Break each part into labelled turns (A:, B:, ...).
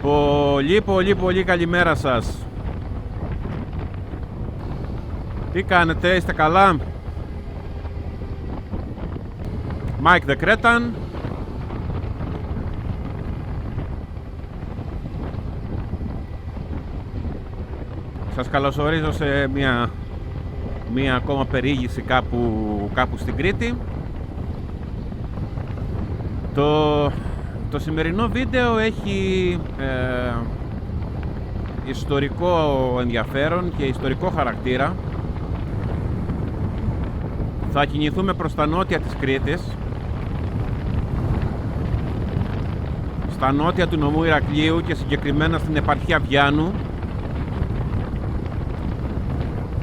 A: Πολύ καλημέρα σας. Τι κάνετε, είστε καλά? Mike the Cretan. Σας καλωσορίζω σε μια ακόμα περιήγηση κάπου στην Κρήτη. Το σημερινό βίντεο έχει ιστορικό ενδιαφέρον και ιστορικό χαρακτήρα. Θα κινηθούμε προς τα νότια της Κρήτης, στα νότια του νομού Ηρακλείου και συγκεκριμένα στην επαρχία Βιάννου,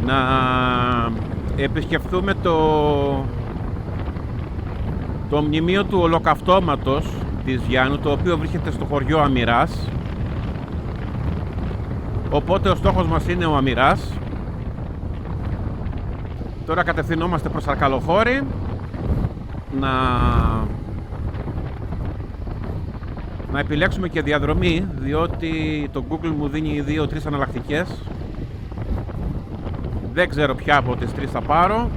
A: να επισκεφθούμε το μνημείο του Ολοκαυτώματος της Βιάννου, το οποίο βρίσκεται στο χωριό Αμυράς. Οπότε ο στόχος μας είναι ο Αμυράς. Τώρα κατευθυνόμαστε προς Αρκαλοχώρη να επιλέξουμε και διαδρομή, διότι το Google μου δίνει 2-3 αναλλακτικές. Δεν ξέρω ποια από τις 3 θα πάρω.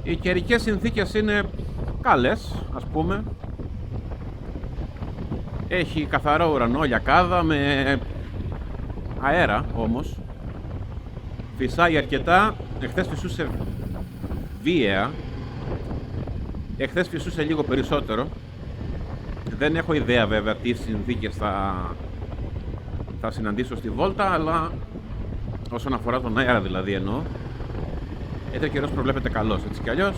A: Οι καιρικές συνθήκες είναι καλές, ας πούμε. Έχει καθαρό ουρανό, λιακάδα, με αέρα όμως. Φυσάει αρκετά. Εχθές φυσούσε βίαια. Εχθές φυσούσε λίγο περισσότερο. Δεν έχω ιδέα βέβαια τι συνθήκες θα συναντήσω στη βόλτα, αλλά όσον αφορά τον αέρα δηλαδή εννοώ, ο καιρός προβλέπεται καλός, έτσι κι αλλιώς.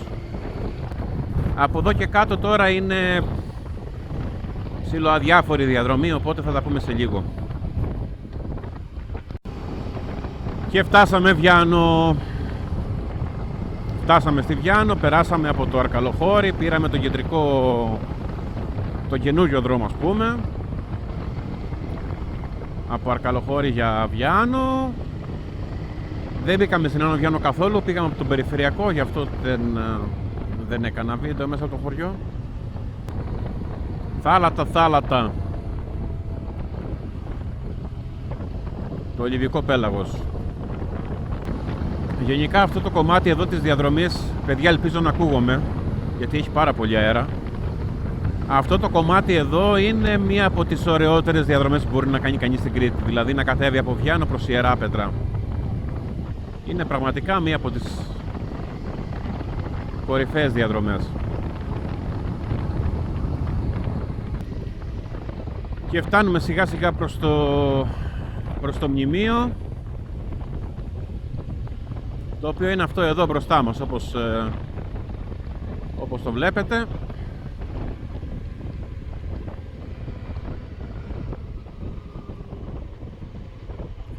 A: Από εδώ και κάτω τώρα είναι ψιλοαδιάφορη διαδρομή, οπότε θα τα πούμε σε λίγο. Και φτάσαμε Βιάννο. Φτάσαμε στη Βιάννο, περάσαμε από το Αρκαλοχώρη, πήραμε το καινούριο δρόμο, ας πούμε, από Αρκαλοχώρη για Βιάννο. Δεν μπήκαμε στην Άνω Βιάννο καθόλου, πήγαμε από τον περιφερειακό, γι' αυτό δεν έκανα βίντεο μέσα από το χωριό. Θάλατα. Το Λιβικό πέλαγος. Γενικά αυτό το κομμάτι εδώ της διαδρομής, παιδιά, ελπίζω να ακούγομαι, γιατί έχει πάρα πολύ αέρα. Αυτό το κομμάτι εδώ είναι μία από τις ωραιότερες διαδρομές που μπορεί να κάνει κανείς στην Κρήτη, δηλαδή να κατέβει από Βιάννο προς Ιεράπετρα. Είναι πραγματικά μία από τις κορυφαίες διαδρομές. Και φτάνουμε σιγά σιγά προς το μνημείο, το οποίο είναι αυτό εδώ μπροστά μας, όπως το βλέπετε.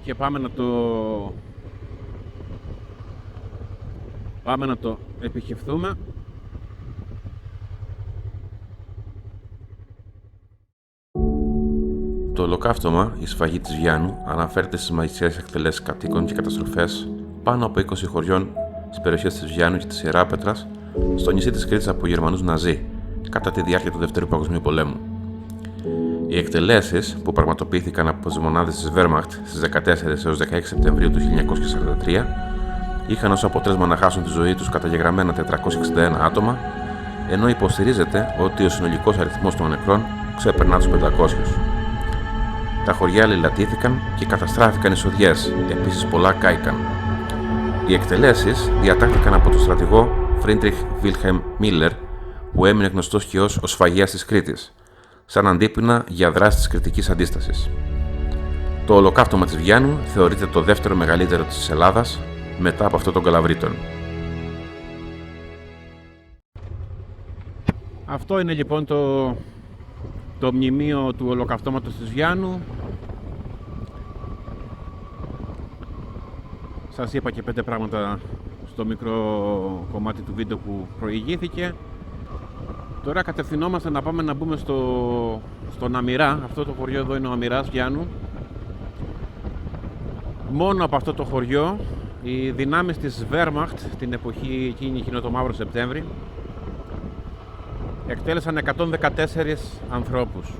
A: Και πάμε να το επισκεφθούμε.
B: Το ολοκαύτωμα, η σφαγή της Βιάννου, αναφέρεται στις μαγικές εκτελέσεις κατοίκων και καταστροφές πάνω από 20 χωριών στις περιοχές της Βιάννου και της Ιεράπετρας, στο νησί της Κρήτης από Γερμανούς Ναζί, κατά τη διάρκεια του Δευτέρου Παγκοσμίου Πολέμου. Οι εκτελέσεις, που πραγματοποιήθηκαν από τις μονάδες της Wehrmacht στις 14 έως 16 Σεπτεμβρίου του 1943, είχαν ως αποτέλεσμα να χάσουν τη ζωή τους καταγεγραμμένα 461 άτομα, ενώ υποστηρίζεται ότι ο συνολικός αριθμός των νεκρών ξεπερνά τους 500. Τα χωριά λαιλατήθηκαν και καταστράφηκαν εισοδιές, επίσης πολλά κάηκαν. Οι εκτελέσεις διατάχθηκαν από τον στρατηγό Friedrich Wilhelm Müller, που έμεινε γνωστός και ως ο Σφαγιάς της Κρήτης, σαν αντίπεινα για δράση της κρητικής αντίστασης. Το ολοκαύτωμα της Βιάννου θεωρείται το δεύτερο μεγαλύτερο της Ελλάδας, μετά από αυτό των Καλαβρίτων.
A: Αυτό είναι λοιπόν το μνημείο του Ολοκαυτώματος της Βιάννου. Σας είπα και 5 πράγματα στο μικρό κομμάτι του βίντεο που προηγήθηκε. Τώρα κατευθυνόμαστε να πάμε να μπούμε στον Αμυρά. Αυτό το χωριό εδώ είναι ο Αμυράς Βιάννου. Μόνο από αυτό το χωριό οι δυνάμεις της Wehrmacht, την εποχή εκείνη το Μαύρο Σεπτέμβρη, εκτέλεσαν 114 ανθρώπους.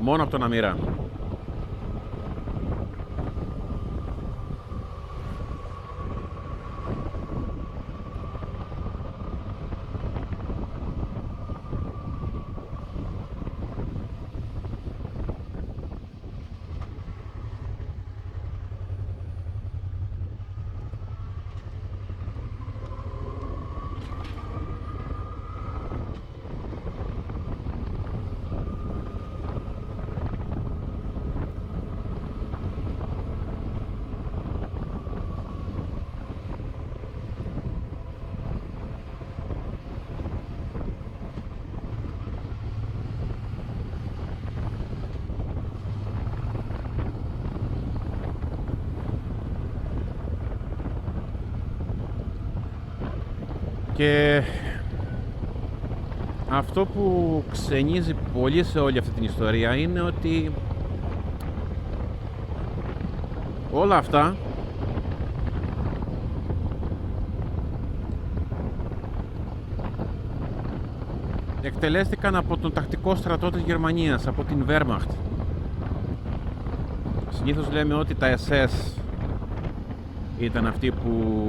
A: Μόνο από τον Αμυρά. Και αυτό που ξενίζει πολύ σε όλη αυτή την ιστορία είναι ότι όλα αυτά εκτελέστηκαν από τον τακτικό στρατό της Γερμανίας, από την Wehrmacht. Συνήθως λέμε ότι τα SS ήταν αυτοί που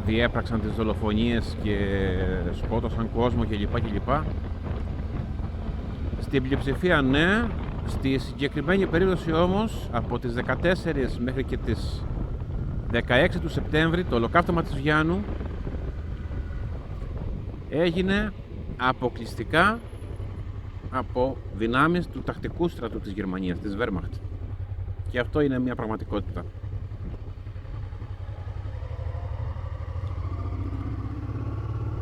A: διέπραξαν τις δολοφονίες και σκότωσαν κόσμο κλπ. Στην πλειοψηφία ναι, στη συγκεκριμένη περίπτωση όμως από τις 14 μέχρι και τις 16 του Σεπτέμβρη το ολοκαύτωμα της Βιάννου έγινε αποκλειστικά από δυνάμεις του τακτικού στρατού της Γερμανίας, της Wehrmacht. Και αυτό είναι μια πραγματικότητα.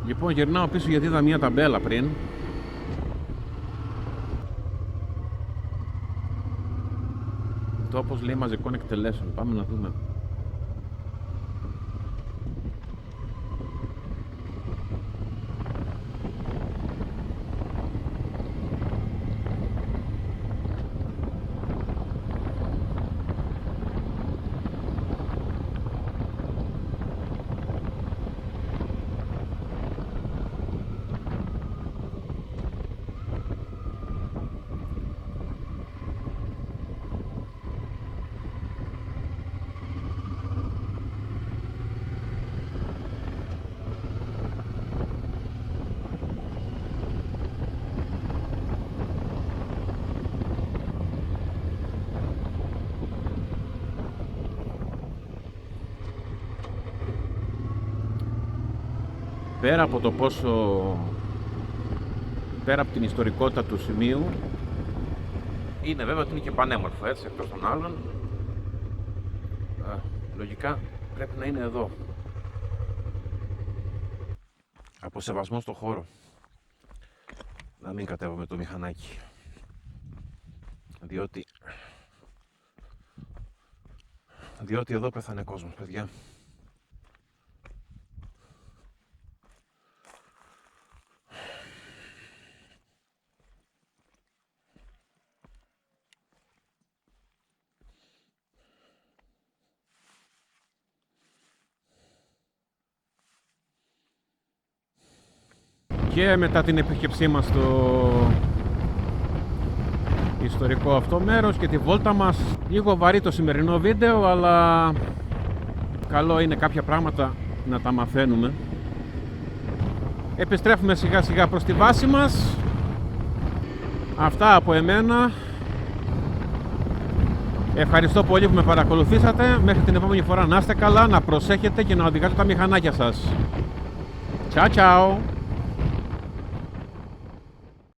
A: Λοιπόν, γυρνάω πίσω γιατί είδα μια ταμπέλα πριν. Τόπος λέει μαζικών εκτελέσεων. Πάμε να δούμε. Πέρα από το πόσο, πέρα από την ιστορικότητα του σημείου, είναι βέβαια ότι είναι και πανέμορφο, έτσι, εκτός των άλλων. Λογικά πρέπει να είναι εδώ. Από σεβασμό στο χώρο. Να μην κατέβω με το μηχανάκι. Διότι εδώ πέθανε κόσμος, παιδιά. Και μετά την επισκεψή μας στο ιστορικό αυτό μέρος και τη βόλτα μας, λίγο βαρύ το σημερινό βίντεο, αλλά καλό είναι κάποια πράγματα να τα μαθαίνουμε. Επιστρέφουμε σιγά σιγά προς τη βάση μας. Αυτά από εμένα. Ευχαριστώ πολύ που με παρακολουθήσατε. Μέχρι την επόμενη φορά να είστε καλά, να προσέχετε και να οδηγάτε τα μηχανάκια σας. Ciao ciao!